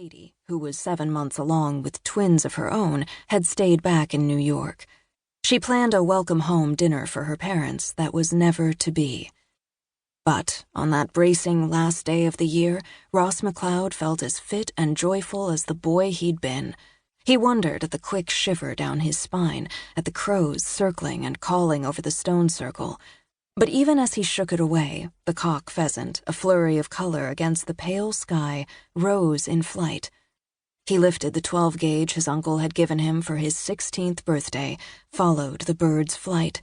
Katie, who was 7 months along with twins of her own, had stayed back in New York. She planned a welcome-home dinner for her parents that was never to be. But on that bracing last day of the year, Ross McLeod felt as fit and joyful as the boy he'd been. He wondered at the quick shiver down his spine, at the crows circling and calling over the stone circle. But even as he shook it away, the cock pheasant, a flurry of color against the pale sky, rose in flight. He lifted the 12-gauge his uncle had given him for his 16th birthday, followed the bird's flight.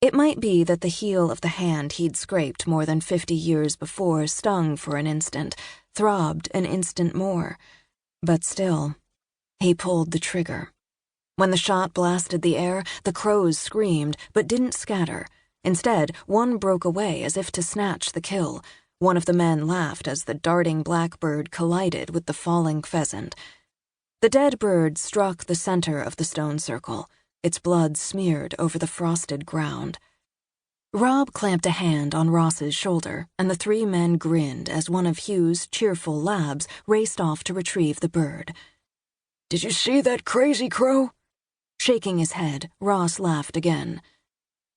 It might be that the heel of the hand he'd scraped more than 50 years before stung for an instant, throbbed an instant more. But still, he pulled the trigger. When the shot blasted the air, the crows screamed, but didn't scatter. Instead, one broke away as if to snatch the kill. One of the men laughed as the darting blackbird collided with the falling pheasant. The dead bird struck the center of the stone circle, its blood smeared over the frosted ground. Rob clamped a hand on Ross's shoulder, and the 3 men grinned as one of Hugh's cheerful labs raced off to retrieve the bird. "Did you see that crazy crow?" Shaking his head, Ross laughed again.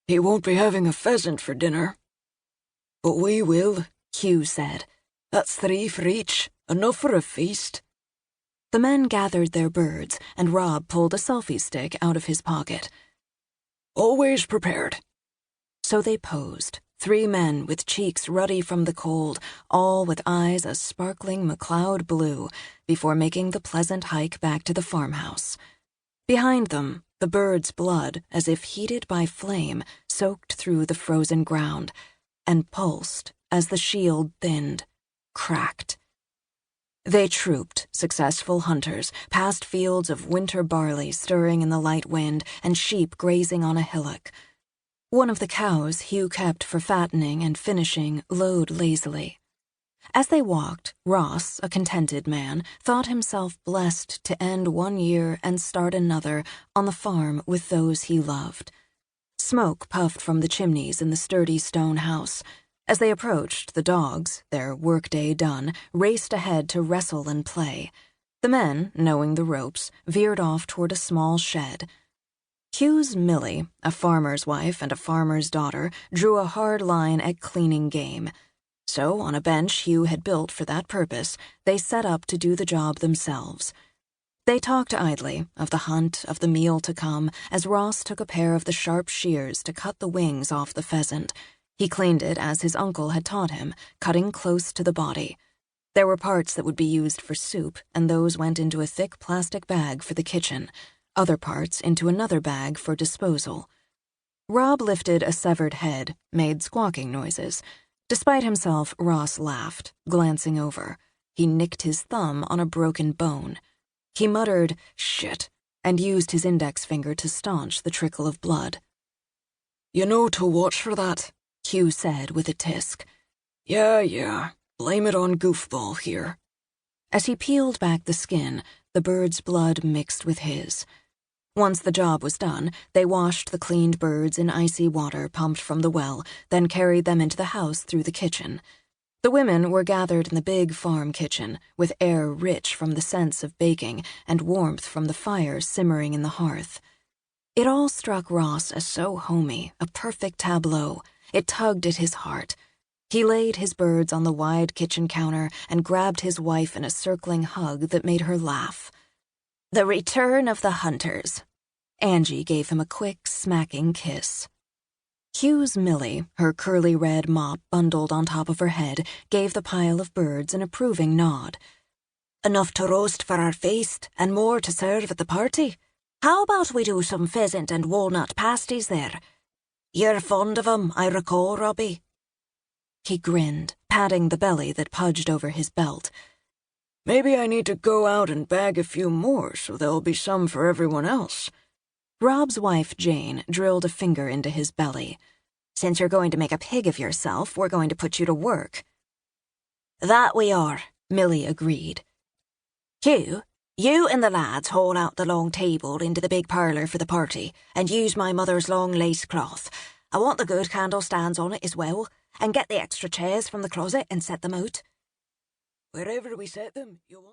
"He won't be having a pheasant for dinner." "But we will," Hugh said. "That's 3 for each, enough for a feast." The men gathered their birds, and Rob pulled a selfie stick out of his pocket. "Always prepared." So they posed, 3 men with cheeks ruddy from the cold, all with eyes a sparkling McLeod blue, before making the pleasant hike back to the farmhouse. Behind them, the bird's blood, as if heated by flame, soaked through the frozen ground, and pulsed as the shield thinned, cracked. They trooped, successful hunters, past fields of winter barley stirring in the light wind and sheep grazing on a hillock. One of the cows Hugh kept for fattening and finishing lowed lazily. As they walked, Ross, a contented man, thought himself blessed to end one year and start another on the farm with those he loved. Smoke puffed from the chimneys in the sturdy stone house. As they approached, the dogs, their workday done, raced ahead to wrestle and play. The men, knowing the ropes, veered off toward a small shed. Hugh's Millie, a farmer's wife and a farmer's daughter, drew a hard line at cleaning game. So, on a bench Hugh had built for that purpose, they set up to do the job themselves. They talked idly, of the hunt, of the meal to come, as Ross took a pair of the sharp shears to cut the wings off the pheasant. He cleaned it as his uncle had taught him, cutting close to the body. There were parts that would be used for soup, and those went into a thick plastic bag for the kitchen, other parts into another bag for disposal. Rob lifted a severed head, made squawking noises. Despite himself, Ross laughed, glancing over. He nicked his thumb on a broken bone. He muttered, "Shit," and used his index finger to staunch the trickle of blood. "You know to watch for that," Hugh said with a tisk. Yeah, blame it on goofball here." As he peeled back the skin, the bird's blood mixed with his. Once the job was done, they washed the cleaned birds in icy water pumped from the well, then carried them into the house through the kitchen. The women were gathered in the big farm kitchen, with air rich from the scents of baking and warmth from the fire simmering in the hearth. It all struck Ross as so homey, a perfect tableau. It tugged at his heart. He laid his birds on the wide kitchen counter and grabbed his wife in a circling hug that made her laugh. "The return of the hunters." Angie gave him a quick, smacking kiss. Hugh's Millie, her curly red mop bundled on top of her head, gave the pile of birds an approving nod. "Enough to roast for our feast, and more to serve at the party. How about we do some pheasant and walnut pasties there? You're fond of 'em, I recall, Robbie." He grinned, patting the belly that pudged over his belt. "Maybe I need to go out and bag a few more so there'll be some for everyone else." Rob's wife, Jane, drilled a finger into his belly. "Since you're going to make a pig of yourself, we're going to put you to work." "That we are," Millie agreed. "Hugh, you and the lads haul out the long table into the big parlour for the party, and use my mother's long lace cloth. I want the good candle stands on it as well, and get the extra chairs from the closet and set them out." "Wherever we set them, you want..."